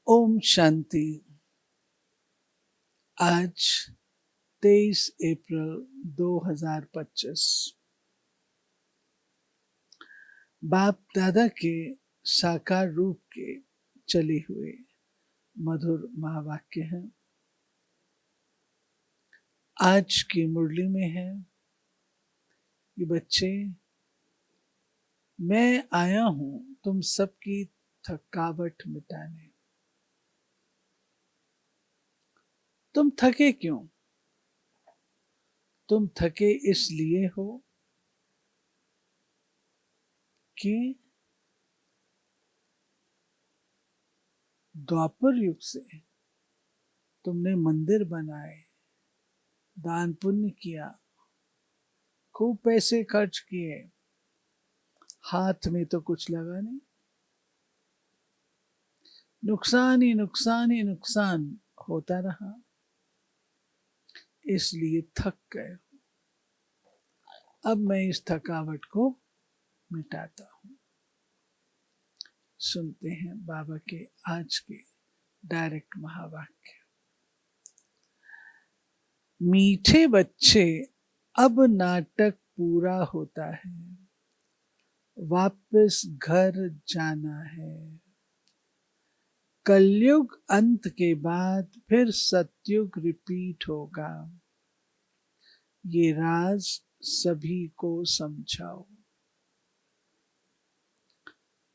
ओम शांति। आज 23 अप्रैल 2025 बाप दादा के साकार रूप के चले हुए मधुर महावाक्य हैं। आज की मुरली में है कि बच्चे, मैं आया हूं तुम सबकी थकावट मिटाने। तुम थके क्यों? तुम थके इसलिए हो कि द्वापर युग से तुमने मंदिर बनाए, दान पुण्य किया, खूब पैसे खर्च किए, हाथ में तो कुछ लगा नहीं, नुकसान ही नुकसान ही नुकसान होता रहा, इसलिए थक गए। अब मैं इस थकावट को मिटाता हूं। सुनते हैं बाबा के आज के डायरेक्ट महावाक्य। मीठे बच्चे, अब नाटक पूरा होता है, वापस घर जाना है। कलयुग अंत के बाद फिर सतयुग रिपीट होगा, ये राज सभी को समझाओ।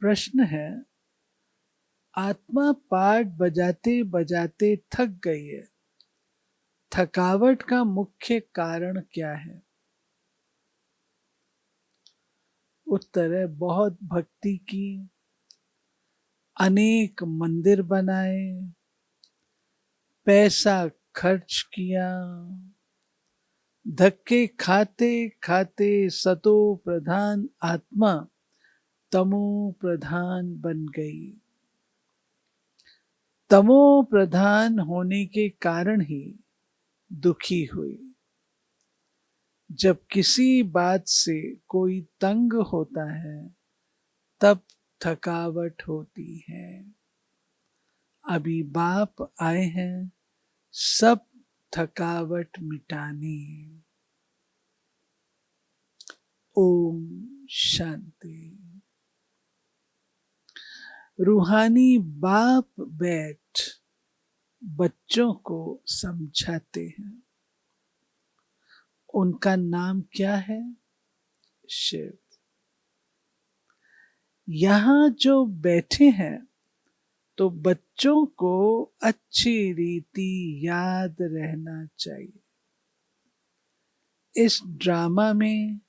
प्रश्न है, आत्मा पाठ बजाते बजाते थक गई है, थकावट का मुख्य कारण क्या है? उत्तर है, बहुत भक्ति की, अनेक मंदिर बनाए, पैसा खर्च किया, धक्के खाते खाते सतो प्रधान आत्मा तमो प्रधान बन गई। तमो प्रधान होने के कारण ही दुखी हुई। जब किसी बात से कोई तंग होता है तब थकावट होती है। अभी बाप आए हैं सब थकावट मिटाने। ओम शांति। रूहानी बाप बैठ बच्चों को समझाते हैं। उनका नाम क्या है? शिव। यहां जो बैठे हैं तो बच्चों को अच्छी रीति याद रहना चाहिए। इस ड्रामा में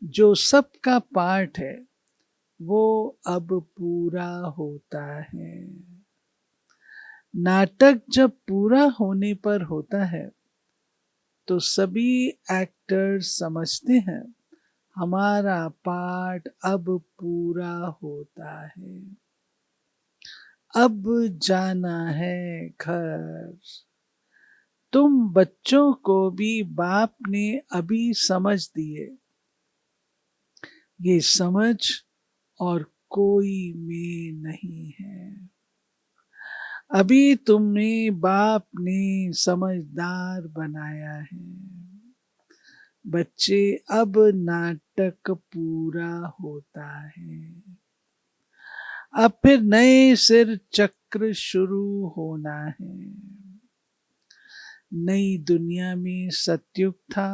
जो सबका पार्ट है वो अब पूरा होता है। नाटक जब पूरा होने पर होता है तो सभी एक्टर्स समझते हैं हमारा पार्ट अब पूरा होता है, अब जाना है घर। तुम बच्चों को भी बाप ने अभी समझ दिए। ये समझ और कोई में नहीं है। अभी तुम्हें बाप ने समझदार बनाया है। बच्चे, अब नाटक पूरा होता है, अब फिर नए सिर चक्र शुरू होना है। नई दुनिया में सतयुग था,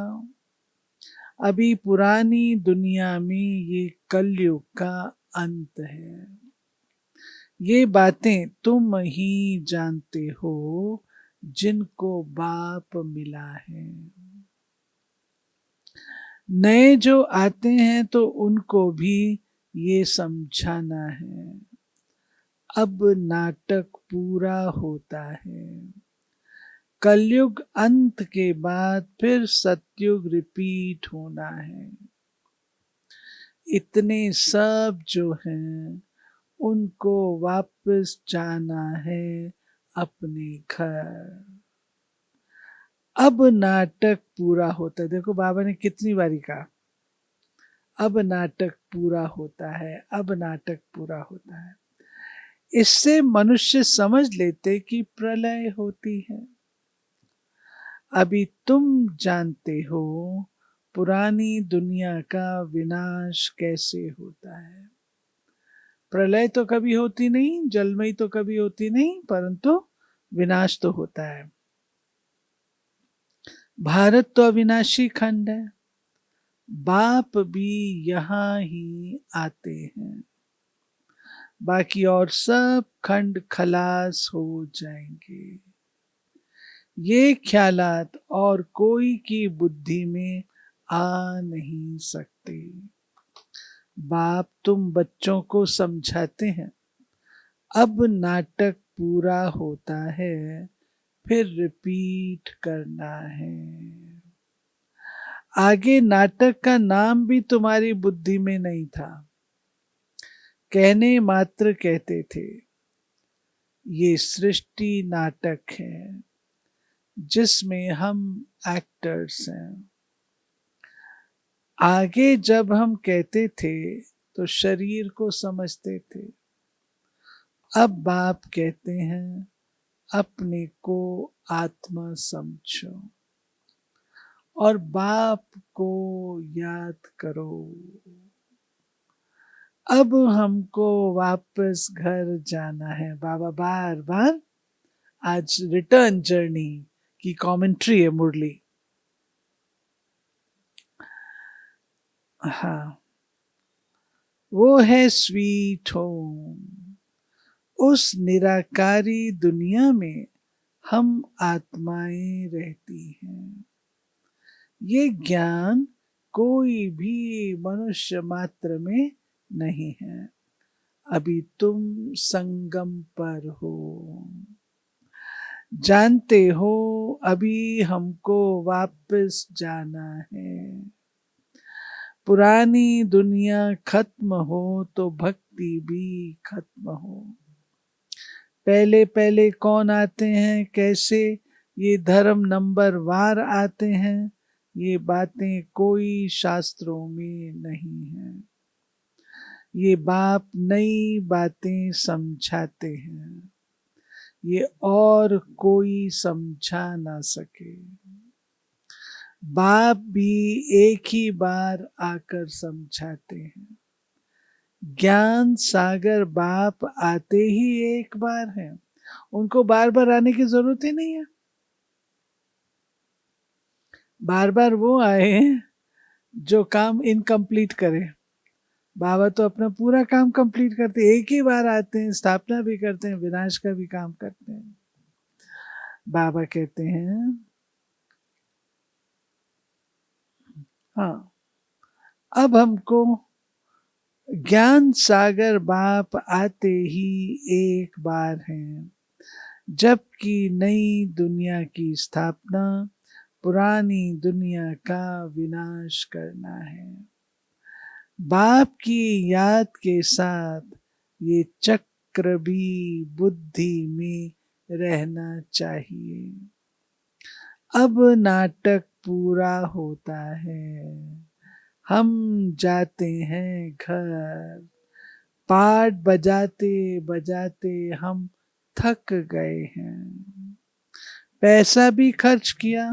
अभी पुरानी दुनिया में ये कलयुग का अंत है। ये बातें तुम ही जानते हो जिनको बाप मिला है। नए जो आते हैं तो उनको भी ये समझाना है। अब नाटक पूरा होता है, कलयुग अंत के बाद फिर सतयुग रिपीट होना है। इतने सब जो हैं उनको वापस जाना है अपने घर। अब नाटक पूरा होता है। देखो बाबा ने कितनी बारी कहा, अब नाटक पूरा होता है, अब नाटक पूरा होता है। इससे मनुष्य समझ लेते कि प्रलय होती है। अभी तुम जानते हो पुरानी दुनिया का विनाश कैसे होता है। प्रलय तो कभी होती नहीं, जलमयी तो कभी होती नहीं, परंतु विनाश तो होता है। भारत तो अविनाशी खंड है, बाप भी यहां ही आते हैं, बाकी और सब खंड खलास हो जाएंगे। ये ख्यालात और कोई की बुद्धि में आ नहीं सकते। बाप तुम बच्चों को समझाते हैं, अब नाटक पूरा होता है, फिर रिपीट करना है। आगे नाटक का नाम भी तुम्हारी बुद्धि में नहीं था, कहने मात्र कहते थे। ये सृष्टि नाटक है जिसमें हम एक्टर्स हैं। आगे जब हम कहते थे तो शरीर को समझते थे, अब बाप कहते हैं अपने को आत्मा समझो और बाप को याद करो। अब हमको वापस घर जाना है। बाबा बार बार आज रिटर्न जर्नी की कमेंट्री है मुरली। हाँ, वो है स्वीट होम। उस निराकारी दुनिया में हम आत्माएं रहती हैं। ये ज्ञान कोई भी मनुष्य मात्र में नहीं है। अभी तुम संगम पर हो, जानते हो अभी हमको वापस जाना है। पुरानी दुनिया खत्म हो तो भक्ति भी खत्म हो। पहले पहले कौन आते हैं, कैसे ये धर्म नंबर वार आते हैं, ये बातें कोई शास्त्रों में नहीं है। ये बाप नई बातें समझाते हैं, ये और कोई समझा ना सके। बाप भी एक ही बार आकर समझाते हैं। ज्ञान सागर बाप आते ही एक बार हैं, उनको बार बार आने की जरूरत ही नहीं है। बार बार वो आए जो काम इनकम्प्लीट करे। बाबा तो अपना पूरा काम कंप्लीट करते, एक ही बार आते हैं, स्थापना भी करते हैं, विनाश का भी काम करते हैं। बाबा कहते हैं हाँ, अब हमको ज्ञान सागर बाप आते ही एक बार हैं, जबकि नई दुनिया की स्थापना पुरानी दुनिया का विनाश करना है। बाप की याद के साथ ये चक्र भी बुद्धि में रहना चाहिए। अब नाटक पूरा होता है, हम जाते हैं घर। पाठ बजाते बजाते हम थक गए हैं, पैसा भी खर्च किया,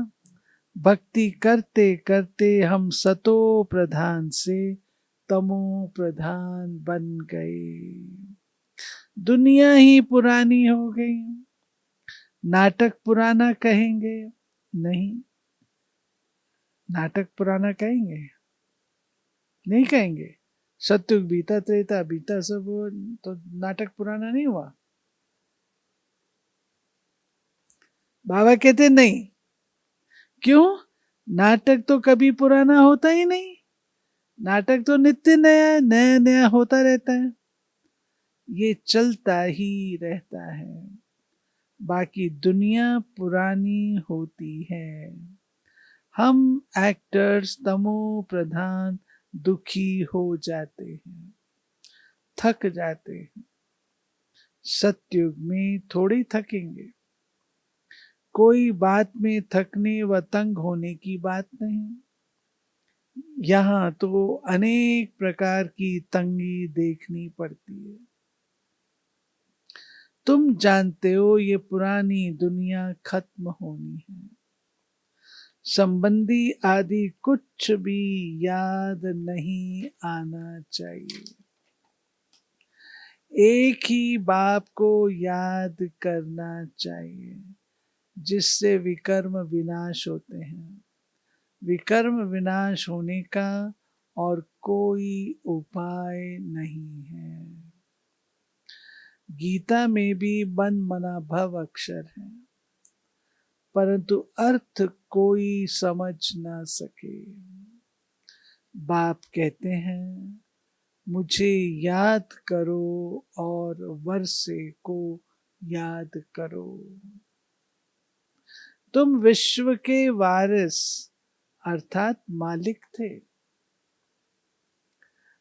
भक्ति करते करते हम सतो प्रधान से तमो प्रधान बन गए। दुनिया ही पुरानी हो गई। नाटक पुराना कहेंगे नहीं, नाटक पुराना कहेंगे नहीं कहेंगे। सत्युग बीता, त्रेता बीता, सब तो नाटक पुराना नहीं हुआ। बाबा कहते नहीं, क्यों? नाटक तो कभी पुराना होता ही नहीं। नाटक तो नित्य नया नया नया होता रहता है, ये चलता ही रहता है। बाकी दुनिया पुरानी होती है। हम एक्टर्स तमो प्रधान दुखी हो जाते हैं, थक जाते हैं। सत्युग में थोड़ी थकेंगे। कोई बात में थकने व तंग होने की बात नहीं। यहाँ तो अनेक प्रकार की तंगी देखनी पड़ती है। तुम जानते हो ये पुरानी दुनिया खत्म होनी है, संबंधी आदि कुछ भी याद नहीं आना चाहिए। एक ही बाप को याद करना चाहिए, जिससे विकर्म विनाश होते हैं। विकर्म विनाश होने का और कोई उपाय नहीं है। गीता में भी मन मना भव अक्षर है, परंतु अर्थ कोई समझ ना सके। बाप कहते हैं मुझे याद करो और वर्षे को याद करो। तुम विश्व के वारिस अर्थात मालिक थे,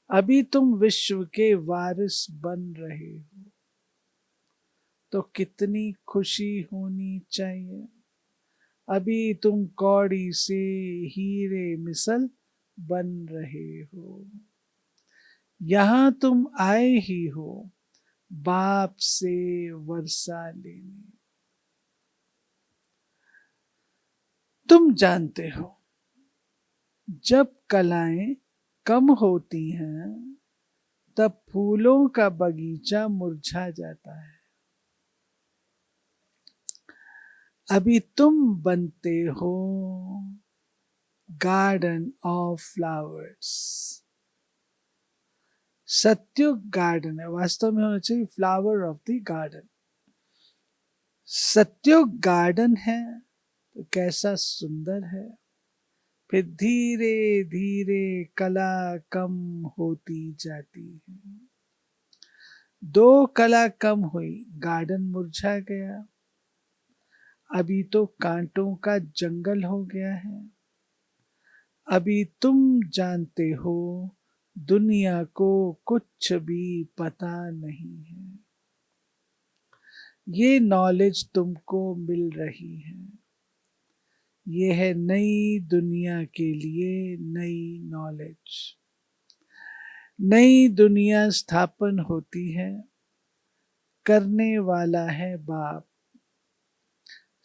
अभी तुम विश्व के वारिस बन रहे हो, तो कितनी खुशी होनी चाहिए। अभी तुम कौड़ी से हीरे मिसल बन रहे हो, यहां तुम आए ही हो बाप से वर्षा लेने। तुम जानते हो जब कलाएं कम होती हैं तब फूलों का बगीचा मुरझा जाता है। अभी तुम बनते हो garden of flowers. Satyug garden है, वास्तव में होना चाहिए flower of the garden. Satyug garden है तो कैसा सुंदर है। फिर धीरे धीरे कला कम होती जाती है। दो कला कम हुई, गार्डन मुरझा गया। अभी तो कांटों का जंगल हो गया है। अभी तुम जानते हो दुनिया को कुछ भी पता नहीं है। ये नॉलेज तुमको मिल रही है। ये है नई दुनिया के लिए नई नॉलेज। नई दुनिया स्थापन होती है, करने वाला है बाप।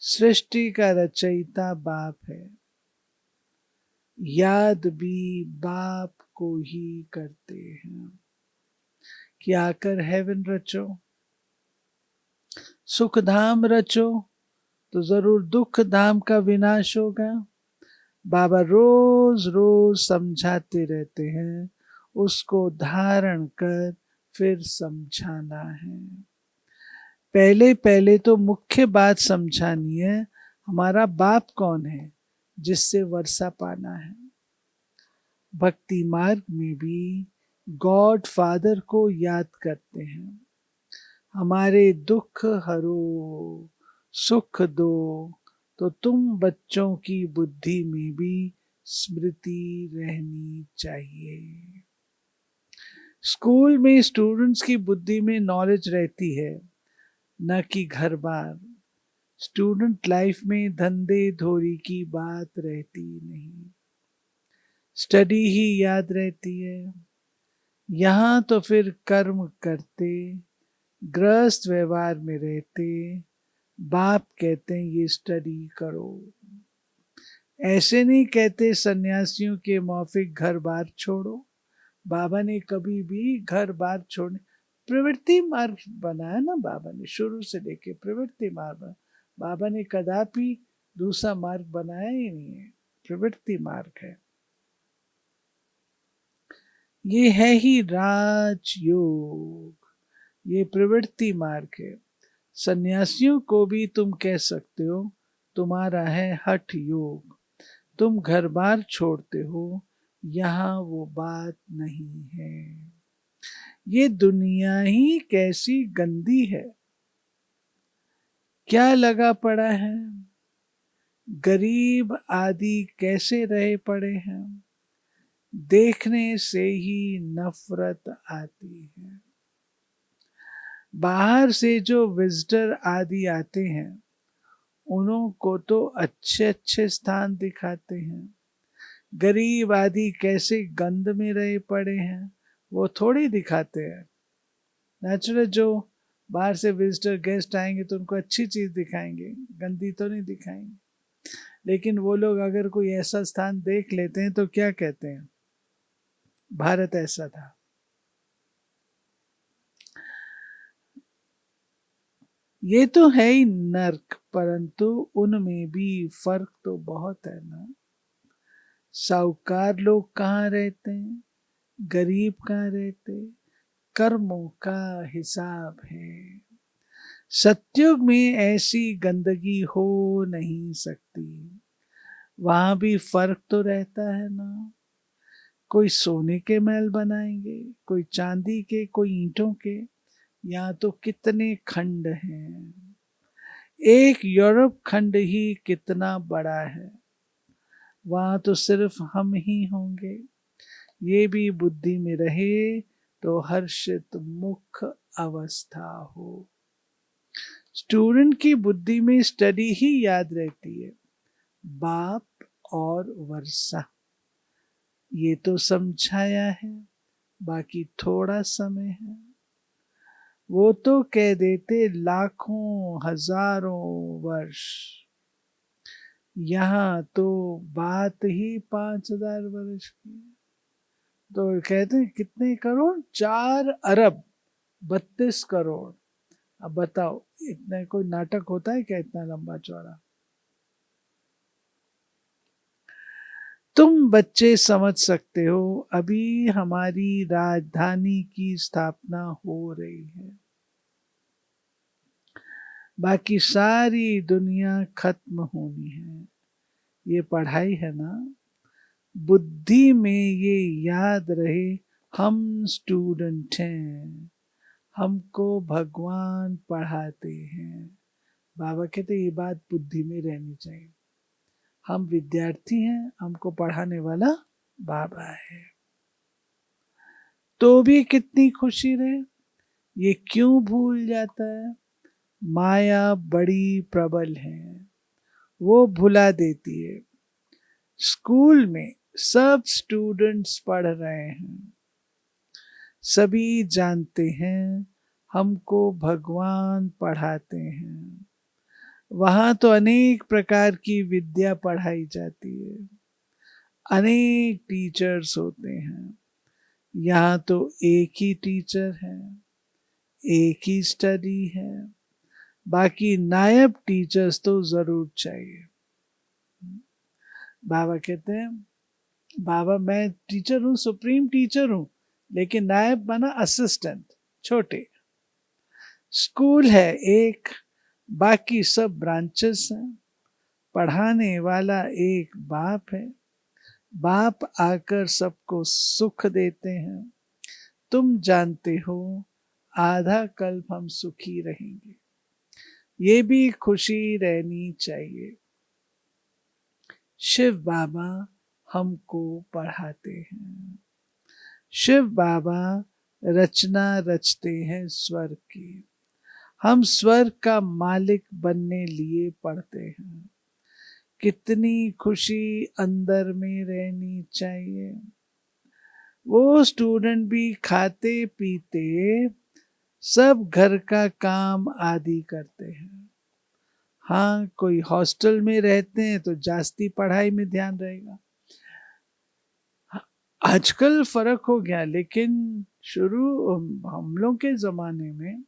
सृष्टि का रचयिता बाप है, याद भी बाप को ही करते हैं। कि आकर हेवन रचो, सुख धाम रचो, तो जरूर दुख धाम का विनाश होगा। बाबा रोज रोज समझाते रहते हैं, उसको धारण कर फिर समझाना है। पहले पहले तो मुख्य बात समझानी है, हमारा बाप कौन है जिससे वर्षा पाना है। भक्ति मार्ग में भी गॉड फादर को याद करते हैं। हमारे दुख हरो सुख दो, तो तुम बच्चों की बुद्धि में भी स्मृति रहनी चाहिए। स्कूल में स्टूडेंट्स की बुद्धि में नॉलेज रहती है, न कि घर बार। स्टूडेंट लाइफ में धंधे धोरी की बात रहती नहीं, स्टडी ही याद रहती है। यहाँ तो फिर कर्म करते, गृहस्थ व्यवहार में रहते, बाप कहते हैं ये स्टडी करो। ऐसे नहीं कहते सन्यासियों के मौफिक घर बार छोड़ो। बाबा ने कभी भी घर बार छोड़ने, प्रवृत्ति मार्ग बनाया ना बाबा ने, शुरू से लेके प्रवृत्ति मार्ग। बाबा ने कदापि दूसरा मार्ग बनाया ही नहीं है, प्रवृत्ति मार्ग है। ये है ही राजयोग, ये प्रवृत्ति मार्ग है। सन्यासियों को भी तुम कह सकते हो तुम्हारा है हठ योग। तुम घर बार छोड़ते हो, यहाँ वो बात नहीं है। ये दुनिया ही कैसी गंदी है, क्या लगा पड़ा है। गरीब आदि कैसे रहे पड़े हैं, देखने से ही नफरत आती है। बाहर से जो विजिटर आदि आते हैं उनको तो अच्छे अच्छे स्थान दिखाते हैं। गरीब आदि कैसे गंद में रहे पड़े हैं वो थोड़ी दिखाते हैं। नेचुरल जो बाहर से विजिटर गेस्ट आएंगे तो उनको अच्छी चीज दिखाएंगे, गंदी तो नहीं दिखाएंगे। लेकिन वो लोग अगर कोई ऐसा स्थान देख लेते हैं तो क्या कहते हैं, भारत ऐसा था। ये तो है ही नर्क, परंतु उनमें भी फर्क तो बहुत है ना। साहूकार लोग कहाँ रहते हैं, गरीब कहाँ रहते, कर्मों का हिसाब है। सतयुग में ऐसी गंदगी हो नहीं सकती, वहां भी फर्क तो रहता है ना। कोई सोने के महल बनाएंगे, कोई चांदी के, कोई ईंटों के। यहाँ तो कितने खंड हैं, एक यूरोप खंड ही कितना बड़ा है, वहां तो सिर्फ हम ही होंगे। ये भी बुद्धि में रहे तो हर्षित मुख अवस्था हो। स्टूडेंट की बुद्धि में स्टडी ही याद रहती है, बाप और वर्षा ये तो समझाया है, बाकी थोड़ा समय है। वो तो कह देते लाखों हजारों वर्ष, यहाँ तो बात ही 5,000 वर्ष की। तो कहते हैं कितने करोड़, 4 अरब 32 करोड़। अब बताओ, इतना कोई नाटक होता है क्या, इतना लंबा चौड़ा। तुम बच्चे समझ सकते हो, अभी हमारी राजधानी की स्थापना हो रही है, बाकी सारी दुनिया खत्म होनी है। ये पढ़ाई है ना, बुद्धि में ये याद रहे, हम स्टूडेंट हैं, हमको भगवान पढ़ाते हैं। बाबा कहते ये बात बुद्धि में रहनी चाहिए, हम विद्यार्थी हैं, हमको पढ़ाने वाला बाबा है। तो भी कितनी खुशी रहे, ये क्यों भूल जाता है, माया बड़ी प्रबल है, वो भुला देती है। स्कूल में सब स्टूडेंट्स पढ़ रहे हैं, सभी जानते हैं हमको भगवान पढ़ाते हैं। वहां तो अनेक प्रकार की विद्या पढ़ाई जाती है, अनेक टीचर्स होते हैं। यहाँ तो एक ही टीचर है, एक ही स्टडी है, बाकी नायब टीचर्स तो जरूर चाहिए। बाबा कहते हैं, बाबा मैं टीचर हूँ, सुप्रीम टीचर हूँ, लेकिन नायब बना असिस्टेंट, छोटे। स्कूल है एक, बाकी सब ब्रांचेस हैं, पढ़ाने वाला एक बाप है। बाप आकर सबको सुख देते हैं। तुम जानते हो आधा कल्प हम सुखी रहेंगे, ये भी खुशी रहनी चाहिए। शिव बाबा हमको पढ़ाते हैं, शिव बाबा रचना रचते हैं स्वर्ग की, हम स्वर्ग का मालिक बनने लिए पढ़ते हैं। कितनी खुशी अंदर में रहनी चाहिए। वो स्टूडेंट भी खाते पीते सब घर का काम आदि करते हैं। हाँ, कोई हॉस्टल में रहते हैं तो जास्ती पढ़ाई में ध्यान रहेगा। आजकल फर्क हो गया, लेकिन शुरू हम लोग के जमाने में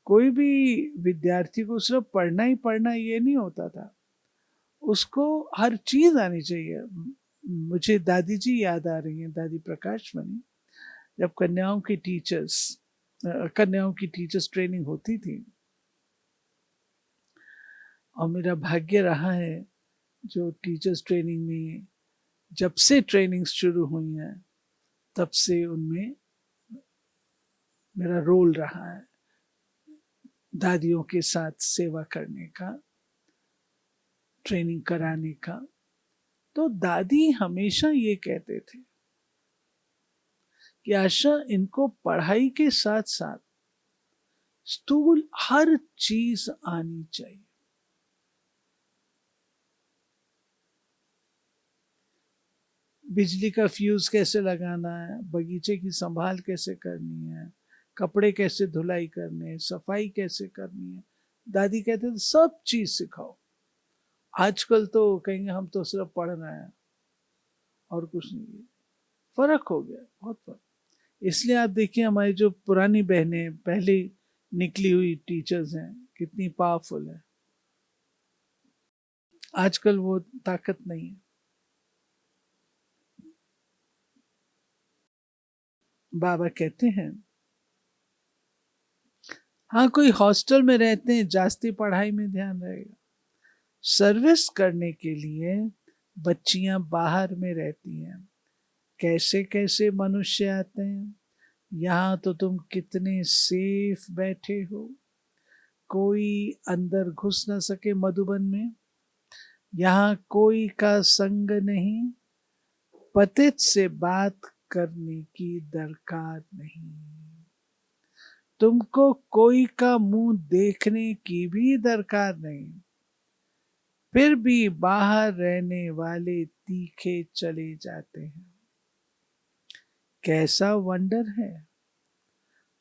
कोई भी विद्यार्थी को सिर्फ पढ़ना ही पढ़ना ये नहीं होता था, उसको हर चीज आनी चाहिए। मुझे दादी जी याद आ रही हैं, दादी प्रकाश मणि, जब कन्याओं की टीचर्स ट्रेनिंग होती थी, और मेरा भाग्य रहा है जो टीचर्स ट्रेनिंग में जब से ट्रेनिंग शुरू हुई है तब से उनमें मेरा रोल रहा है, दादियों के साथ सेवा करने का, ट्रेनिंग कराने का। तो दादी हमेशा ये कहते थे कि आशा, इनको पढ़ाई के साथ साथ स्थूल हर चीज आनी चाहिए। बिजली का फ्यूज कैसे लगाना है, बगीचे की संभाल कैसे करनी है, कपड़े कैसे धुलाई करने हैं, सफाई कैसे करनी है। दादी कहते थे सब चीज सिखाओ। आजकल तो कहेंगे हम तो सिर्फ पढ़ रहे हैं और कुछ नहीं। फर्क हो गया, बहुत फर्क। इसलिए आप देखिए हमारी जो पुरानी बहनें, पहले निकली हुई टीचर्स हैं, कितनी पावरफुल है। आजकल वो ताकत नहीं है। बाबा कहते हैं हाँ, कोई हॉस्टल में रहते हैं, जास्ती पढ़ाई में ध्यान रहेगा। सर्विस करने के लिए बच्चियां बाहर में रहती हैं। कैसे कैसे मनुष्य आते हैं। यहाँ तो तुम कितने सेफ बैठे हो, कोई अंदर घुस न सके मधुबन में। यहाँ कोई का संग नहीं, पतित से बात करने की दरकार नहीं। तुमको कोई का मुंह देखने की भी दरकार नहीं। फिर भी बाहर रहने वाले तीखे चले जाते हैं। कैसा वंडर है।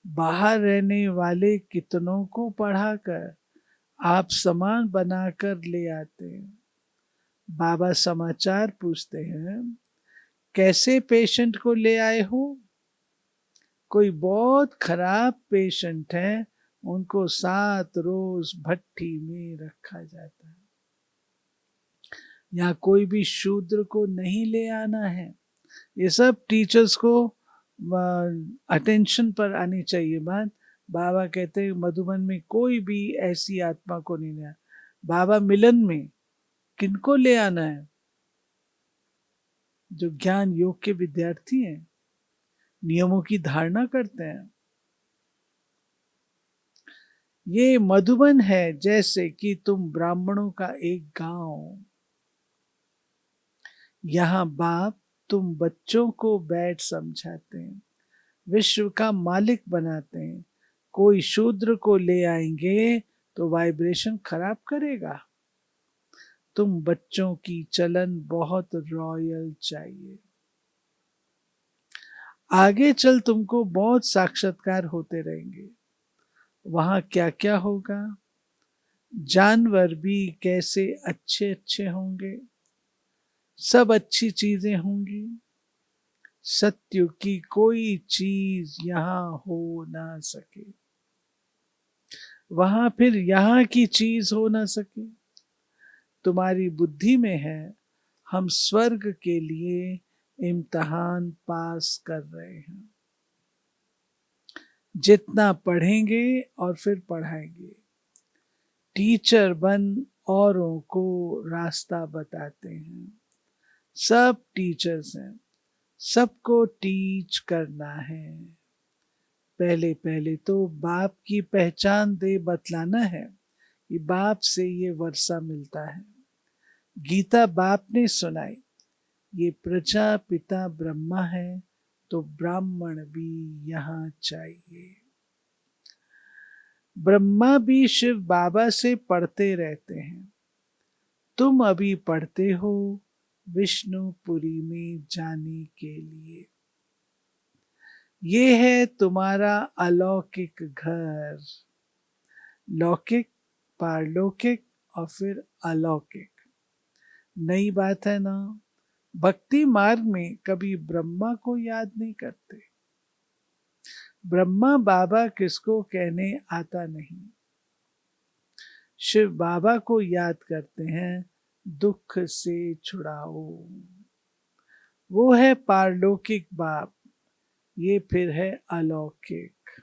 बाहर रहने वाले कितनों को पढ़ाकर आप समान बनाकर ले आते हैं। बाबा समाचार पूछते हैं, कैसे पेशेंट को ले आए हो। कोई बहुत खराब पेशेंट है, उनको 7 रोज भट्टी में रखा जाता है। यहाँ कोई भी शूद्र को नहीं ले आना है। ये सब टीचर्स को अटेंशन पर आनी चाहिए बात। बाबा कहते हैं मधुबन में कोई भी ऐसी आत्मा को नहीं ले आना। बाबा मिलन में किनको ले आना है, जो ज्ञान योग के विद्यार्थी हैं, नियमों की धारणा करते हैं। ये मधुबन है जैसे कि तुम ब्राह्मणों का एक गांव। यहाँ बाप तुम बच्चों को बैठ समझाते हैं, विश्व का मालिक बनाते हैं। कोई शूद्र को ले आएंगे तो वाइब्रेशन खराब करेगा। तुम बच्चों की चलन बहुत रॉयल चाहिए। आगे चल तुमको बहुत साक्षात्कार होते रहेंगे। वहां क्या क्या होगा, जानवर भी कैसे अच्छे अच्छे होंगे, सब अच्छी चीजें होंगी। सत्य की कोई चीज यहां हो ना सके, वहां फिर यहां की चीज हो ना सके। तुम्हारी बुद्धि में है हम स्वर्ग के लिए इम्तिहान पास कर रहे हैं। जितना पढ़ेंगे और फिर पढ़ाएंगे, टीचर बन औरों को रास्ता बताते हैं। सब टीचर्स हैं, सबको टीच करना है। पहले पहले तो बाप की पहचान दे बतलाना है कि बाप से ये वर्षा मिलता है। गीता बाप ने सुनाई, ये प्रजापिता ब्रह्मा है तो ब्राह्मण भी यहाँ चाहिए। ब्रह्मा भी शिव बाबा से पढ़ते रहते हैं। तुम अभी पढ़ते हो विष्णुपुरी में जाने के लिए। ये है तुम्हारा अलौकिक घर। लौकिक, पारलौकिक और फिर अलौकिक। नई बात है ना। भक्ति मार्ग में कभी ब्रह्मा को याद नहीं करते। ब्रह्मा बाबा किसको कहने आता नहीं। शिव बाबा को याद करते हैं, दुख से छुड़ाओ। वो है पारलौकिक बाप, ये फिर है अलौकिक।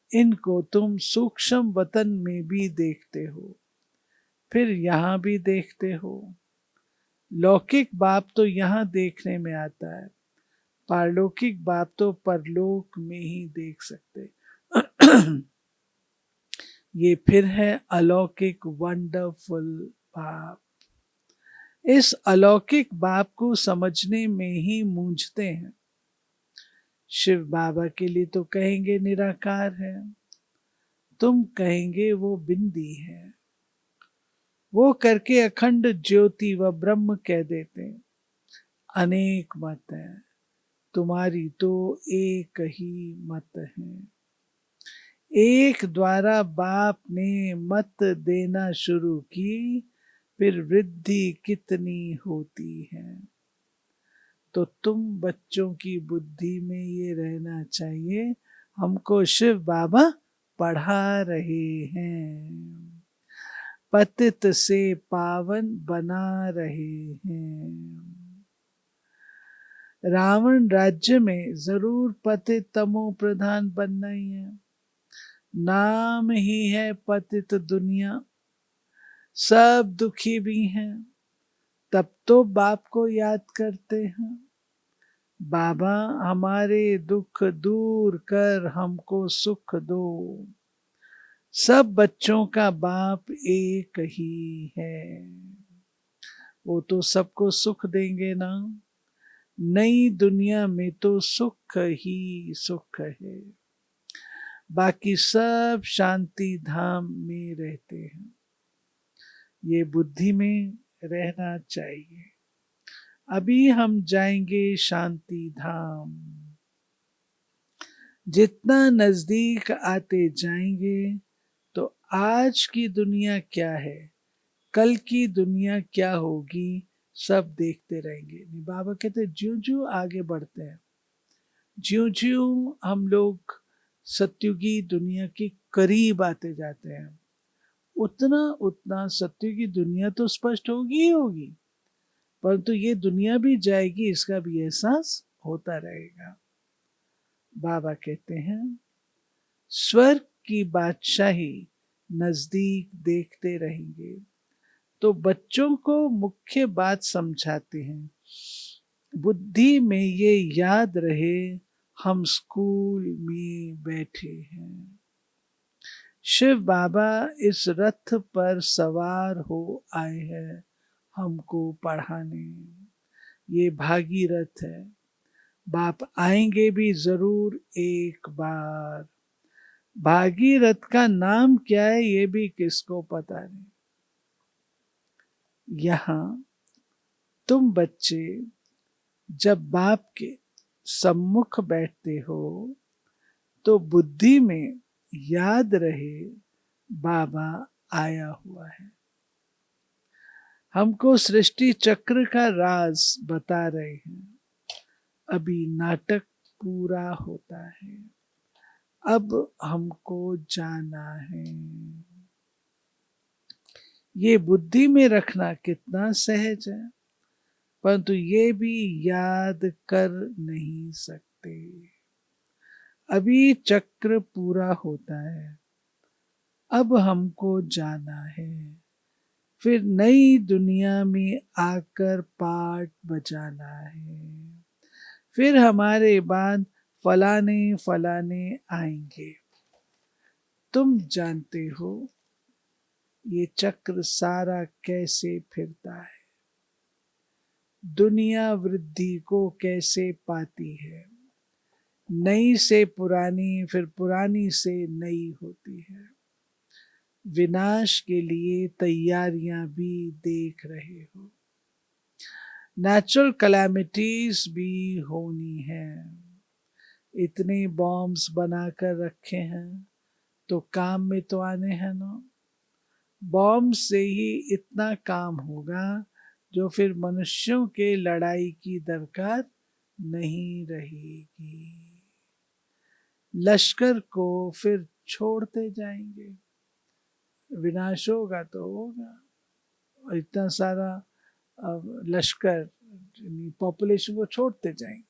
इनको तुम सूक्ष्म वतन में भी देखते हो, फिर यहां भी देखते हो। लौकिक बाप तो यहां देखने में आता है, पारलौकिक बाप तो परलोक में ही देख सकते। ये फिर है अलौकिक वंडरफुल बाप। इस अलौकिक बाप को समझने में ही मूंझते हैं। शिव बाबा के लिए तो कहेंगे निराकार है, तुम कहेंगे वो बिंदी है। वो करके अखंड ज्योति व ब्रह्म कह देते हैं। अनेक मत हैं, तुम्हारी तो एक ही मत है। एक द्वारा बाप ने मत देना शुरू की, फिर वृद्धि कितनी होती है। तो तुम बच्चों की बुद्धि में ये रहना चाहिए, हमको शिव बाबा पढ़ा रहे हैं, पतित से पावन बना रहे हैं। रावण राज्य में जरूर पतित तमो प्रधान बनना ही है, नाम ही है पतित दुनिया, सब दुखी भी हैं, तब तो बाप को याद करते हैं। बाबा हमारे दुख दूर कर हमको सुख दो, सब बच्चों का बाप एक ही है, वो तो सबको सुख देंगे ना। नई दुनिया में तो सुख ही सुख है, बाकी सब शांति धाम में रहते हैं। ये बुद्धि में रहना चाहिए। अभी हम जाएंगे शांति धाम, जितना नजदीक आते जाएंगे तो आज की दुनिया क्या है, कल की दुनिया क्या होगी, सब देखते रहेंगे। बाबा कहते ज्यों ज्यों आगे बढ़ते हैं, ज्यों ज्यों हम लोग सत्युगी दुनिया के करीब आते जाते हैं, उतना उतना सत्य की दुनिया तो स्पष्ट होगी ही होगी, परंतु ये दुनिया भी जाएगी, इसका भी एहसास होता रहेगा। बाबा कहते हैं स्वर्ग की बादशाही नजदीक देखते रहेंगे। तो बच्चों को मुख्य बात समझाते हैं, बुद्धि में ये याद रहे हम स्कूल में बैठे हैं, शिव बाबा इस रथ पर सवार हो आए हैं हमको पढ़ाने। ये भागीरथ है, बाप आएंगे भी जरूर एक बार। भागीरथ का नाम क्या है ये भी किसको पता नहीं। यहां तुम बच्चे जब बाप के सम्मुख बैठते हो तो बुद्धि में याद रहे बाबा आया हुआ है, हमको सृष्टि चक्र का राज बता रहे हैं। अभी नाटक पूरा होता है, अब हमको जाना है। ये बुद्धि में रखना कितना सहज है, परंतु ये भी याद कर नहीं सकते। अभी चक्र पूरा होता है, अब हमको जाना है, फिर नई दुनिया में आकर पाठ बजाना है, फिर हमारे बाद फलाने फलाने आएंगे। तुम जानते हो ये चक्र सारा कैसे फिरता है, दुनिया वृद्धि को कैसे पाती है, नई से पुरानी फिर पुरानी से नई होती है। विनाश के लिए तैयारियां भी देख रहे हो, नेचुरल कैलामिटीज भी होनी है। इतने बॉम्ब्स बनाकर रखे हैं तो काम में तो आने हैं ना। बॉम्ब से ही इतना काम होगा जो फिर मनुष्यों के लड़ाई की दरकार नहीं रहेगी। लश्कर को फिर छोड़ते जाएंगे, विनाश होगा तो होगा, और इतना सारा लश्कर पॉपुलेशन को छोड़ते जाएंगे,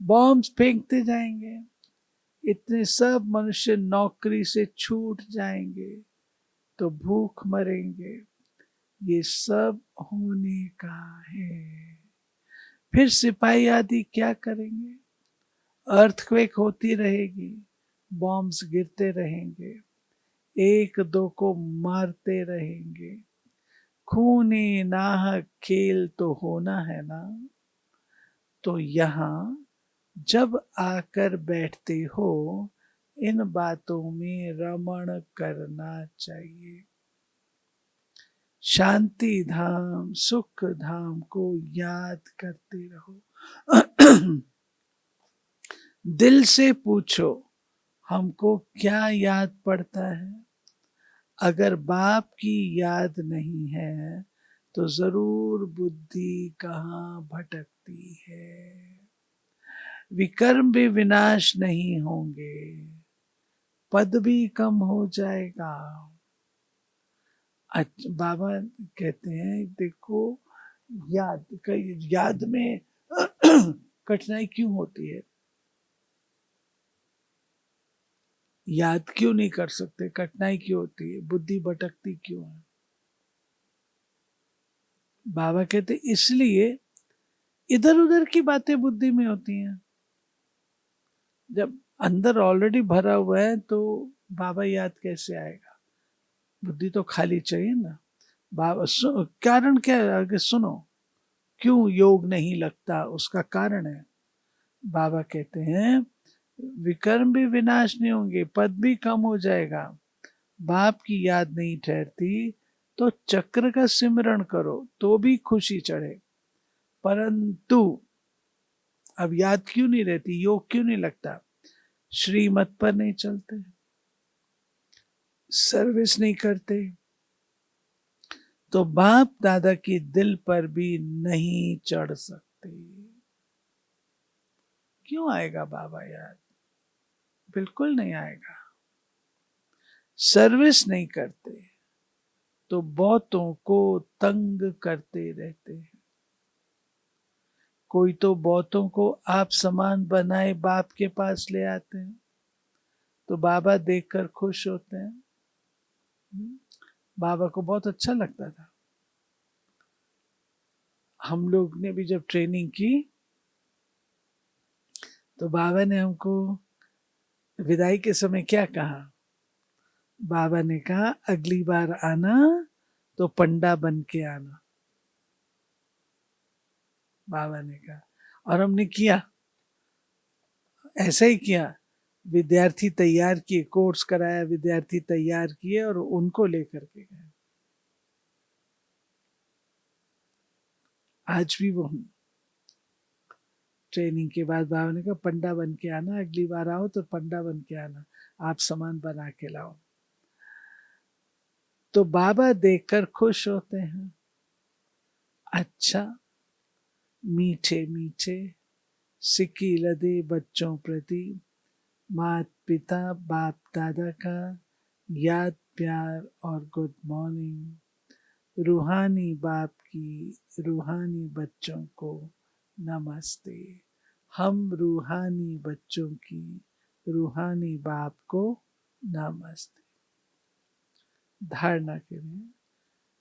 बॉम्ब्स फेंकते जाएंगे, इतने सब मनुष्य नौकरी से छूट जाएंगे तो भूख मरेंगे। ये सब होने का है। फिर सिपाही आदि क्या करेंगे, अर्थक्वेक होती रहेगी, बॉम्ब्स गिरते रहेंगे, एक दो को मारते रहेंगे, खूनी नाहक खेल तो होना है ना। तो यहां जब आकर बैठते हो इन बातों में रमण करना चाहिए। शांति धाम सुख धाम को याद करते रहो, दिल से पूछो हमको क्या याद पड़ता है। अगर बाप की याद नहीं है तो जरूर बुद्धि कहाँ भटकती है। विकर्म भी विनाश नहीं होंगे, पद भी कम हो जाएगा। बाबा कहते हैं देखो, याद में कठिनाई क्यों होती है, याद क्यों नहीं कर सकते, कठिनाई क्यों होती है, बुद्धि भटकती क्यों है। बाबा कहते इसलिए इधर उधर की बातें बुद्धि में होती हैं। जब अंदर ऑलरेडी भरा हुआ है तो बाबा याद कैसे आएगा, बुद्धि तो खाली चाहिए ना। बाबा कारण क्या है आगे सुनो, क्यों योग नहीं लगता, उसका कारण है। बाबा कहते हैं विकर्म भी विनाश नहीं होंगे, पद भी कम हो जाएगा, बाप की याद नहीं ठहरती तो चक्र का सिमरण करो तो भी खुशी चढ़े। परंतु अब याद क्यों नहीं रहती, योग क्यों नहीं लगता, श्रीमत पर नहीं चलते, सर्विस नहीं करते, तो बाप दादा की दिल पर भी नहीं चढ़ सकते। क्यों आएगा बाबा याद, बिल्कुल नहीं आएगा। सर्विस नहीं करते तो बहुतों को तंग करते रहते हैं। कोई तो बहुतों को आप समान बनाए बाप के पास ले आते हैं तो बाबा देखकर खुश होते हैं। बाबा को बहुत अच्छा लगता था। हम लोग ने भी जब ट्रेनिंग की तो बाबा ने हमको विदाई के समय क्या कहा, बाबा ने कहा अगली बार आना तो पंडा बन के आना। बाबा ने कहा और हमने किया, ऐसा ही किया। विद्यार्थी तैयार किए, कोर्स कराया, विद्यार्थी तैयार किए और उनको लेकर के गए। आज भी वो ट्रेनिंग के बाद बाबा ने कहा पंडा बन के आना, अगली बार आओ तो पंडा बन के आना, आप सामान बना के लाओ। तो बाबा देखकर खुश होते हैं। अच्छा, मीठे मीठे सिक्की लदे बच्चों प्रति माता पिता बाप दादा का याद प्यार और गुड मॉर्निंग। रूहानी बाप की रूहानी बच्चों को नमस्ते। हम रूहानी बच्चों की रूहानी बाप को नमस्ते। धारणा करें,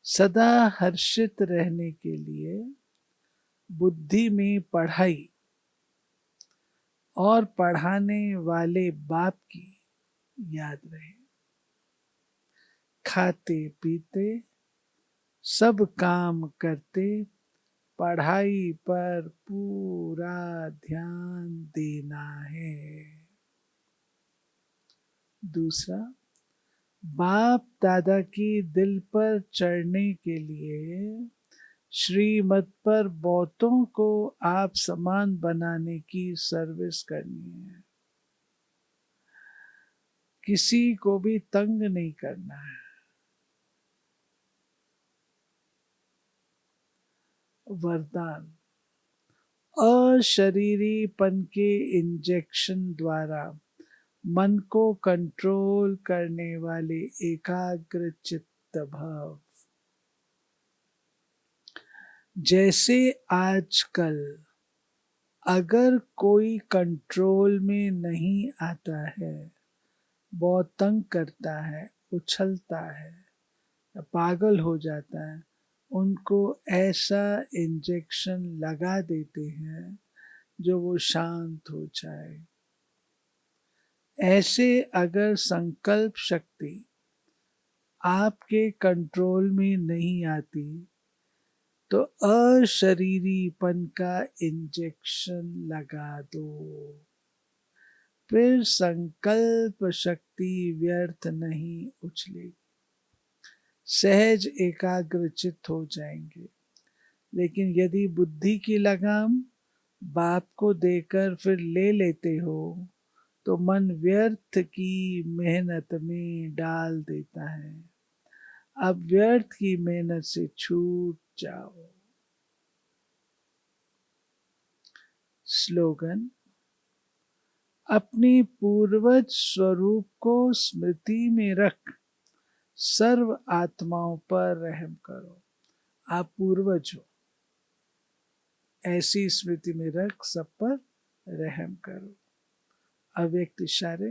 सदा हर्षित रहने के लिए बुद्धि में पढ़ाई और पढ़ाने वाले बाप की याद रहे। खाते पीते सब काम करते पढ़ाई पर पूरा ध्यान देना है। दूसरा, बाप दादा की दिल पर चढ़ने के लिए श्रीमत पर बहुतों को आप समान बनाने की सर्विस करनी है। किसी को भी तंग नहीं करना है। वरदान, अशरीरीपन के इंजेक्शन द्वारा मन को कंट्रोल करने वाले एकाग्र चित्त भाव। जैसे आजकल अगर कोई कंट्रोल में नहीं आता है, बहुत तंग करता है, उछलता है, पागल हो जाता है, उनको ऐसा इंजेक्शन लगा देते हैं जो वो शांत हो जाए। ऐसे अगर संकल्प शक्ति आपके कंट्रोल में नहीं आती तो अशरीरीपन का इंजेक्शन लगा दो, फिर संकल्प शक्ति व्यर्थ नहीं उछलेगी, सहज एकाग्रचित हो जाएंगे। लेकिन यदि बुद्धि की लगाम बाप को देकर फिर ले लेते हो तो मन व्यर्थ की मेहनत में डाल देता है। अब व्यर्थ की मेहनत से छूट जाओ। स्लोगन: अपनी पूर्वज स्वरूप को स्मृति में रख सर्व आत्माओं पर रहम करो। आप पूर्वज हो, ऐसी स्मृति में रख सब पर रहम करो। अव्यक्त इशारे: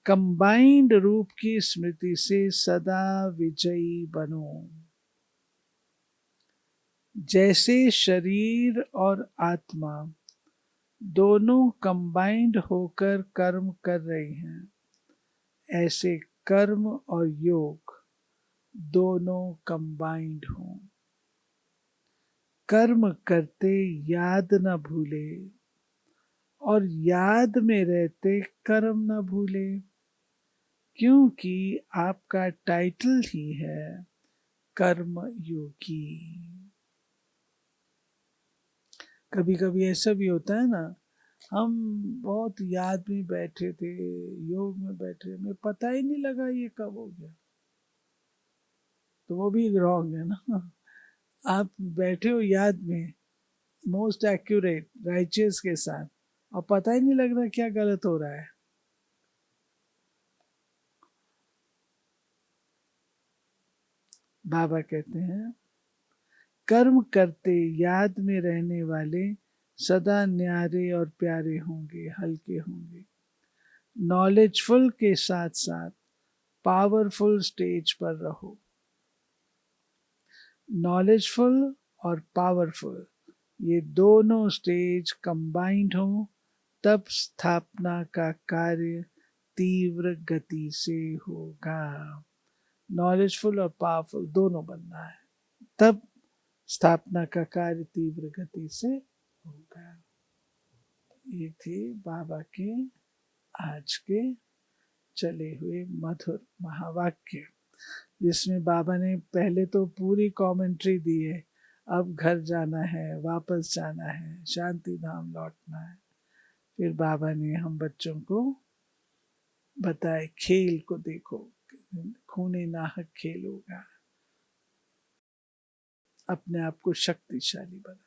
कंबाइंड रूप की स्मृति से सदा विजयी बनो। जैसे शरीर और आत्मा दोनों कंबाइंड होकर कर्म कर रहे हैं, ऐसे कर्म और योग दोनों कंबाइंड हों। कर्म करते याद न भूले और याद में रहते कर्म न भूले, क्योंकि आपका टाइटल ही है कर्म योगी। कभी कभी ऐसा भी होता है ना, हम बहुत याद में बैठे थे, योग में बैठे, हमें पता ही नहीं लगा ये कब हो गया, तो वो भी रॉन्ग है ना। आप बैठे हो याद में मोस्ट एक्यूरेट राइचियस के साथ और पता ही नहीं लग रहा क्या गलत हो रहा है। बाबा कहते हैं कर्म करते याद में रहने वाले सदा न्यारे और प्यारे होंगे, हल्के होंगे। नॉलेजफुल के साथ साथ पावरफुल स्टेज पर रहो। नॉलेजफुल और पावरफुल ये दोनों स्टेज कंबाइंड हो तब स्थापना का कार्य तीव्र गति से होगा। नॉलेजफुल और पावरफुल दोनों बनना है, तब स्थापना का कार्य तीव्र गति से होगा। ये थे बाबा के आज के चले हुए मधुर महावाक्य, जिसमें बाबा ने पहले तो पूरी कमेंट्री दी है, अब घर जाना है, वापस जाना है, शांति धाम लौटना है। फिर बाबा ने हम बच्चों को बताए खेल को देखो, खूने नाहक खेल होगा, अपने आप को शक्तिशाली बना।